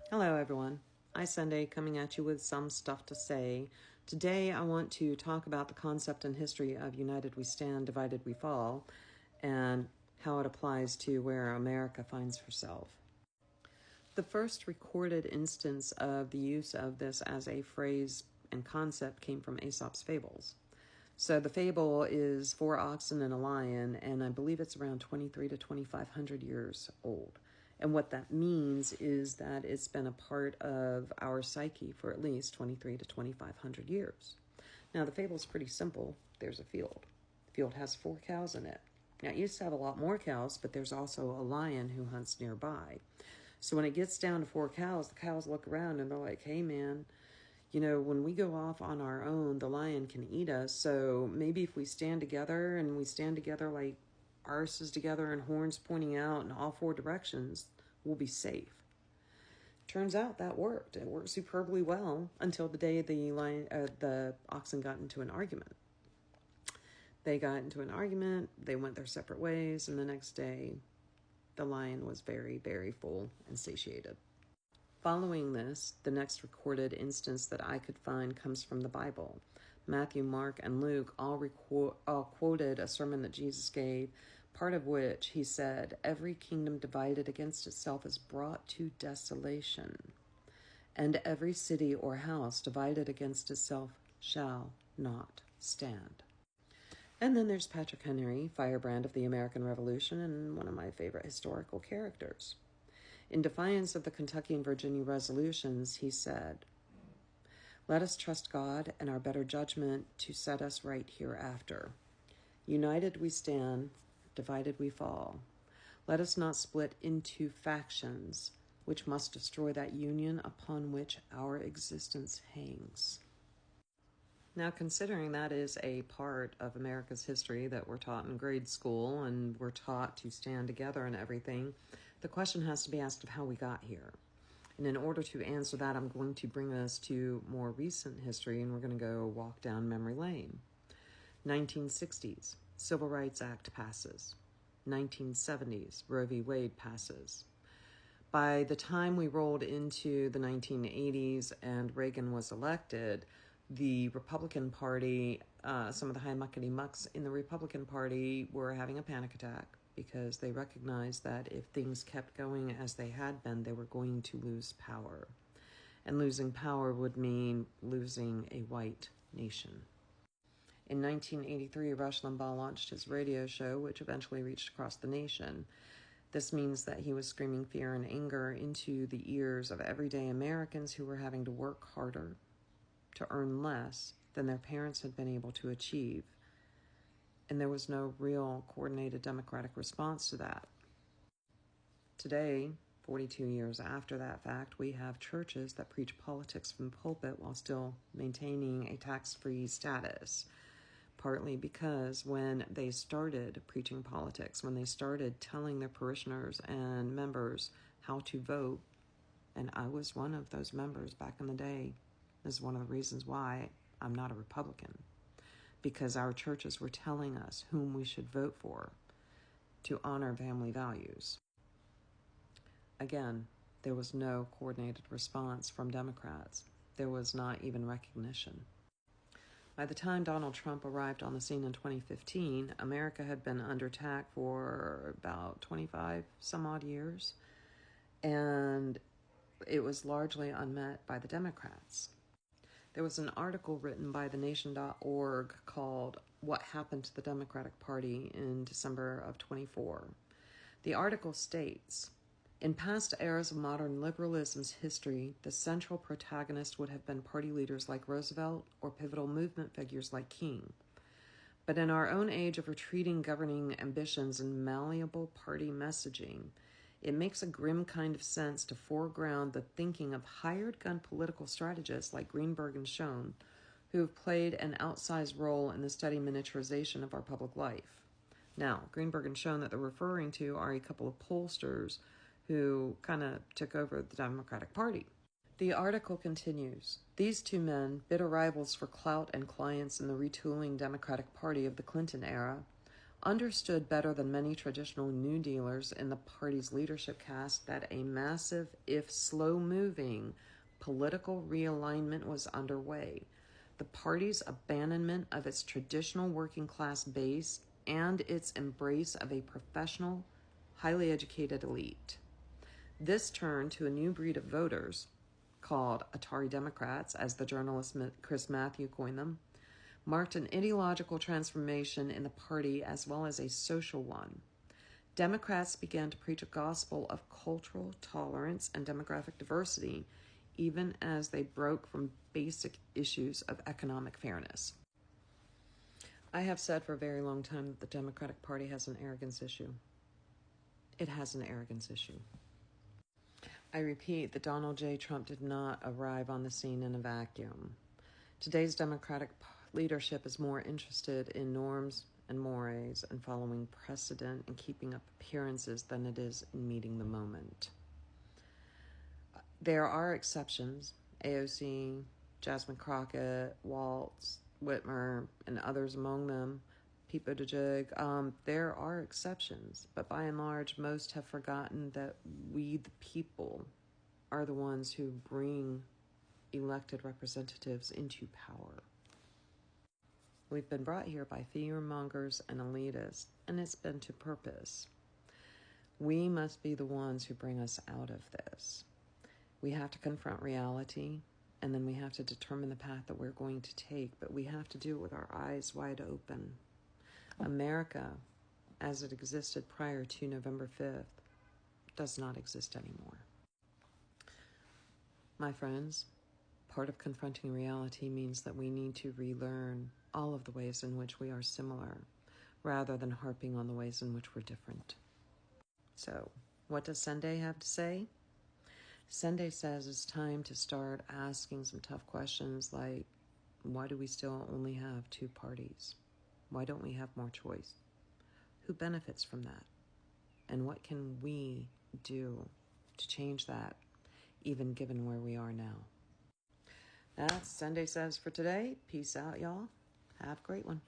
Hello, everyone. Sunday coming at you with some stuff to say. Today, I want to talk about the concept and history of United We Stand, Divided We Fall, and how it applies to where America finds herself. The first recorded instance of the use of this as a phrase and concept came from Aesop's Fables. So the fable is 4 oxen and a lion, and I believe it's around 23 to 2,500 years old. And what that means is that it's been a part of our psyche for at least 23 to 2,500 years. Now, the fable is pretty simple. There's a field. The field has 4 cows in it. Now, it used to have a lot more cows, but there's also a lion who hunts nearby. So when it gets down to 4 cows, the cows look around and they're like, hey, man, when we go off on our own, the lion can eat us. So maybe if we stand together and we stand together like arses together and horns pointing out in all 4 directions, we'll be safe. Turns out that worked. It worked superbly well until the day the oxen got into an argument. They got into an argument. They went their separate ways. And the next day, the lion was very, very full and satiated. Following this, the next recorded instance that I could find comes from the Bible. Matthew, Mark, and Luke all quoted a sermon that Jesus gave, part of which he said, "Every kingdom divided against itself is brought to desolation, and every city or house divided against itself shall not stand." And then there's Patrick Henry, firebrand of the American Revolution and one of my favorite historical characters. In defiance of the Kentucky and Virginia resolutions, he said, "Let us trust God and our better judgment to set us right hereafter. United we stand, divided we fall. Let us not split into factions, which must destroy that union upon which our existence hangs." Now, considering that is a part of America's history that we're taught in grade school and we're taught to stand together and everything, the question has to be asked of how we got here. And in order to answer that, I'm going to bring us to more recent history, and we're going to go walk down memory lane. 1960s, Civil Rights Act passes. 1970s, Roe v. Wade passes. By the time we rolled into the 1980s and Reagan was elected, the Republican Party, some of the high muckety mucks in the Republican Party were having a panic attack because they recognized that if things kept going as they had been, they were going to lose power. And losing power would mean losing a white nation. In 1983, Rush Limbaugh launched his radio show, which eventually reached across the nation. This means that he was screaming fear and anger into the ears of everyday Americans who were having to work harder to earn less than their parents had been able to achieve. And there was no real coordinated democratic response to that. Today, 42 years after that fact, we have churches that preach politics from the pulpit while still maintaining a tax-free status. Partly because when they started preaching politics, when they started telling their parishioners and members how to vote, and I was one of those members back in the day. This is one of the reasons why I'm not a Republican, because our churches were telling us whom we should vote for to honor family values. Again, there was no coordinated response from Democrats. There was not even recognition. By the time Donald Trump arrived on the scene in 2015, America had been under attack for about 25 some odd years, and it was largely unmet by the Democrats. There was an article written by thenation.org called "What Happened to the Democratic Party" in December of 24. The article states, "In past eras of modern liberalism's history, the central protagonist would have been party leaders like Roosevelt or pivotal movement figures like King. But in our own age of retreating governing ambitions and malleable party messaging, it makes a grim kind of sense to foreground the thinking of hired gun political strategists like Greenberg and Schoen, who have played an outsized role in the steady miniaturization of our public life." Now, Greenberg and Schoen that they're referring to are a couple of pollsters who kind of took over the Democratic Party. The article continues, "These 2 men, bitter rivals for clout and clients in the retooling Democratic Party of the Clinton era, understood better than many traditional New Dealers in the party's leadership cast that a massive, if slow-moving, political realignment was underway. The party's abandonment of its traditional working-class base and its embrace of a professional, highly educated elite. This turned to a new breed of voters, called Atari Democrats, as the journalist Chris Matthew coined them, marked an ideological transformation in the party as well as a social one. Democrats began to preach a gospel of cultural tolerance and demographic diversity, even as they broke from basic issues of economic fairness. I have said for a very long time that the Democratic Party has an arrogance issue. It has an arrogance issue. I repeat that Donald J. Trump did not arrive on the scene in a vacuum. Today's Democratic leadership is more interested in norms and mores and following precedent and keeping up appearances than it is in meeting the moment. There are exceptions. AOC, Jasmine Crockett, Waltz, Whitmer, and others among them, Pete Buttigieg. There are exceptions, but by and large, most have forgotten that we, the people, are the ones who bring elected representatives into power. We've been brought here by fearmongers and elitists, and it's been to purpose. We must be the ones who bring us out of this. We have to confront reality, and then we have to determine the path that we're going to take, but we have to do it with our eyes wide open. America, as it existed prior to November 5th, does not exist anymore. My friends, part of confronting reality means that we need to relearn all of the ways in which we are similar, rather than harping on the ways in which we're different. So, what does Sunday have to say? Sunday says it's time to start asking some tough questions like, why do we still only have two parties? Why don't we have more choice? Who benefits from that? And what can we do to change that, even given where we are now? That's Sunday Says for today. Peace out, y'all. Have a great one.